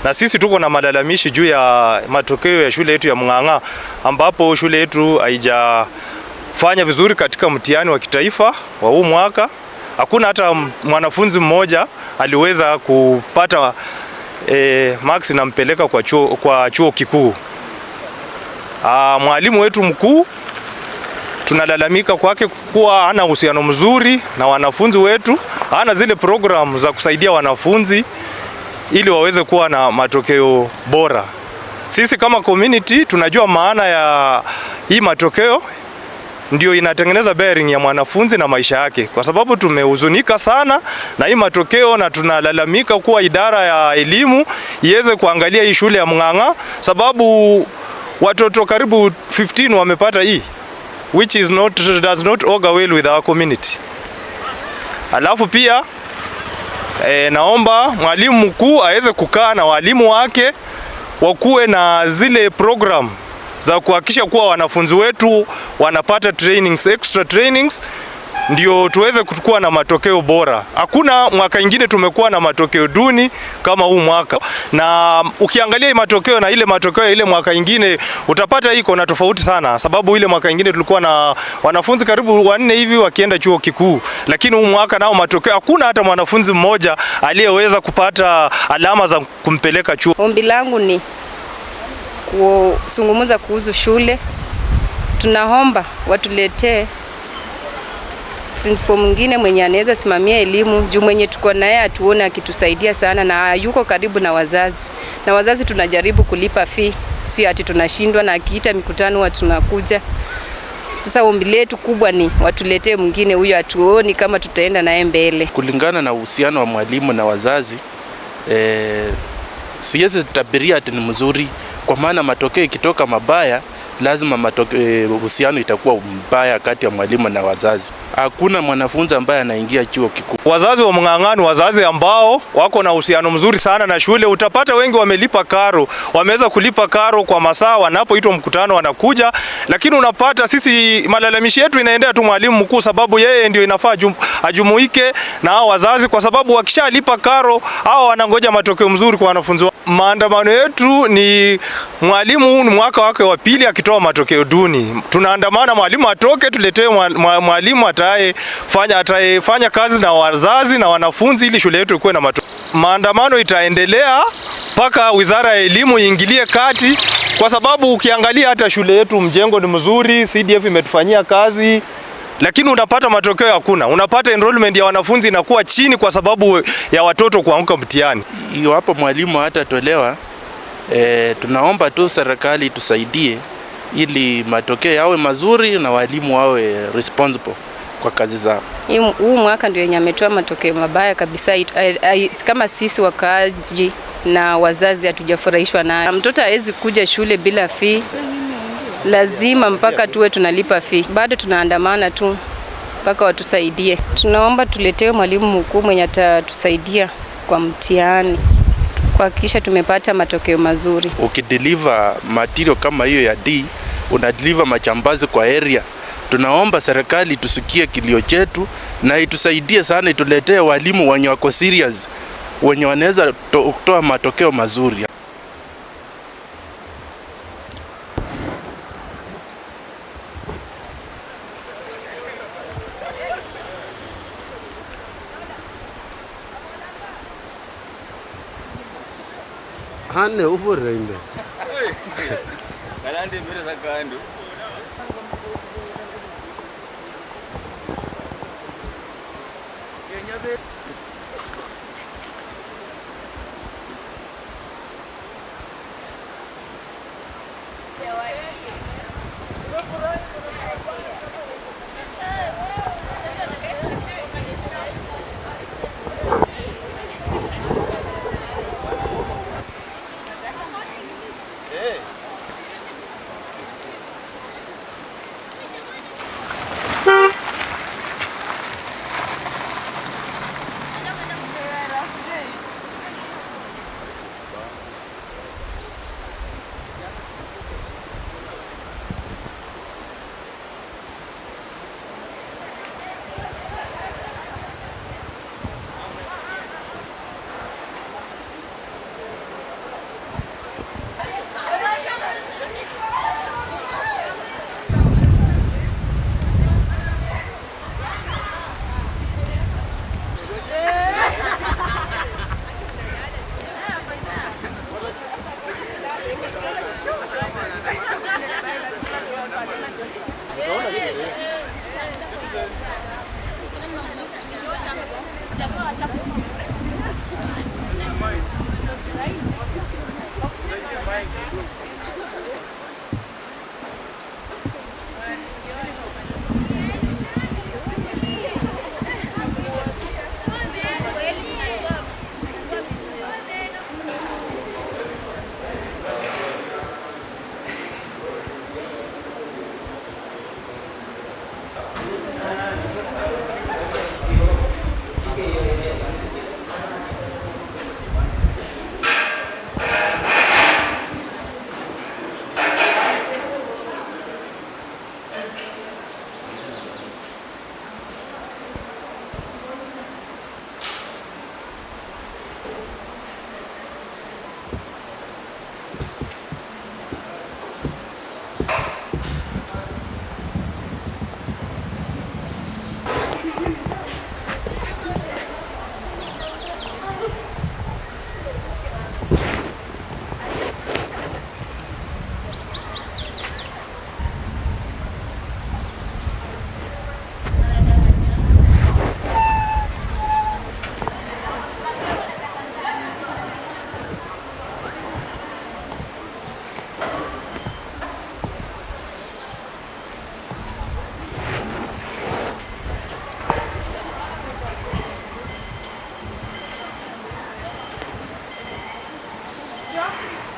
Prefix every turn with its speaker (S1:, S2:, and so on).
S1: na sisi tuko na malalamishi juu ya matokeo ya shule yetu ya Mung'ang'a, ambapo shule yetu haijafanya vizuri katika mtihani wa kitaifa wa huu mwaka. Hakuna hata mwanafunzi mmoja aliweza kupata marks na mpeleka kwa chuo kikuu. Mwalimu wetu mkuu tunalalamika kwake kuwa hana uhusiano mzuri na wanafunzi wetu, hana zile program za kusaidia wanafunzi ili waweze kuwa na matokeo bora. Sisi kama community tunajua maana ya hii matokeo, ndio inatengeneza bearing ya mwanafunzi na maisha yake. Kwa sababu tumehuzunika sana na hii matokeo, na tunalalamika kuwa idara ya elimu iweze kuangalia hii shule ya Mung'ang'a, sababu watoto karibu 15 wamepata hii, which does not augur well with our community. Alafu pia naomba mwalimu mkuu aweze kukaa na walimu wake, wakuwe na zile program za kuhakikisha kuwa wanafunzi wetu wanapata extra trainings, ndio tuweze kuwa na matokeo bora. Hakuna mwaka ingine tumekuwa na matokeo duni kama huu mwaka, na ukiangalia matokeo na ile matokeo ya ile mwaka ingine utapata iko na tofauti sana, sababu ile mwaka ingine tulikuwa na wanafunzi karibu 4 hivi wakienda chuo kikuu, lakini huu mwaka nao matokeo hakuna hata mwanafunzi mmoja aliyeweza kupata alama za kumpeleka chuo.
S2: Ombi langu ni kuzungumza kuhusu shule. Tunaomba watuletee principal mwingine mwenye anaweza simamia elimu, juu mwenye tuko naye atuone akitusaidia sana, na yuko karibu na wazazi. Na wazazi tunajaribu kulipa fee, si ati tunashindwa, na akiita mikutano wa tunakuja. Sasa ombi letu kubwa ni watuletee mwingine, huyo atuoni kama tutaenda naye mbele.
S3: Kulingana na uhusiano wa mwalimu na wazazi, siwezi tabiria ati ni mzuri, kwa maana matokeo ikitoka mabaya lazima uhusiano itakuwa mbaya kati ya mwalimu na wazazi. Hakuna mwanafunzi ambaye anaingia chuo kikuu.
S1: Wazazi wa Mung'ang'a ni wazazi ambao wako na uhusiano mzuri sana na shule. Utapata wengi wamelipa karo, wameweza kulipa karo kwa masaa, wanapoitwa mkutano wanakuja, lakini unapata sisi malalamishi yetu inaendea tu mwalimu mkuu, sababu yeye ndio inafaa ajumuike na hao wazazi, kwa sababu wakishalipa karo hao wanangoja matokeo mzuri kwa wanafunzi wao. Maandamano yetu ni mwalimu ni mwaka wake wa pili akitoa matokeo duni. Tunaandamana mwalimu atoke, tuletee mwalimu atafanya kazi na wazazi na wanafunzi ili shule yetu ikuwe na matokeo. Maandamano itaendelea mpaka Wizara ya Elimu iingilie kati, kwa sababu ukiangalia hata shule yetu mjengo ni mzuri, CDF imetufanyia kazi, lakini unapata matokeo hakuna. Unapata enrollment ya wanafunzi inakuwa chini kwa sababu ya watoto kuanguka mtihani.
S3: Iwapo mwalimu hatatolewa, tunaomba tu serikali tusaidie ili matokeo yawe mazuri na walimu wawe responsible kwa kazi zao.
S2: Huu mwaka ndio yenye ametoa matokeo mabaya kabisa. Kama sisi wakaaji na wazazi hatujafurahishwa na mtoto hawezi kuja shule bila fee. Lazima mpaka tuwe tunalipa fee. Bado tunaandamana tu mpaka watusaidie. Tunaomba tuletewe mwalimu mkuu mwenye atatusaidia kwa mtihani, kuhakikisha tumepata matokeo mazuri.
S3: Ukideliver material kama hiyo ya D, unadeliver machambazi kwa area. Tunaomba serikali tusikie kilio chetu na itusaidie sana, ituletee walimu wenye wako serious, wenye wanaweza kutoa matokeo mazuri.
S4: Hane ubure inde.
S5: Kalande mbele za kando. Stop.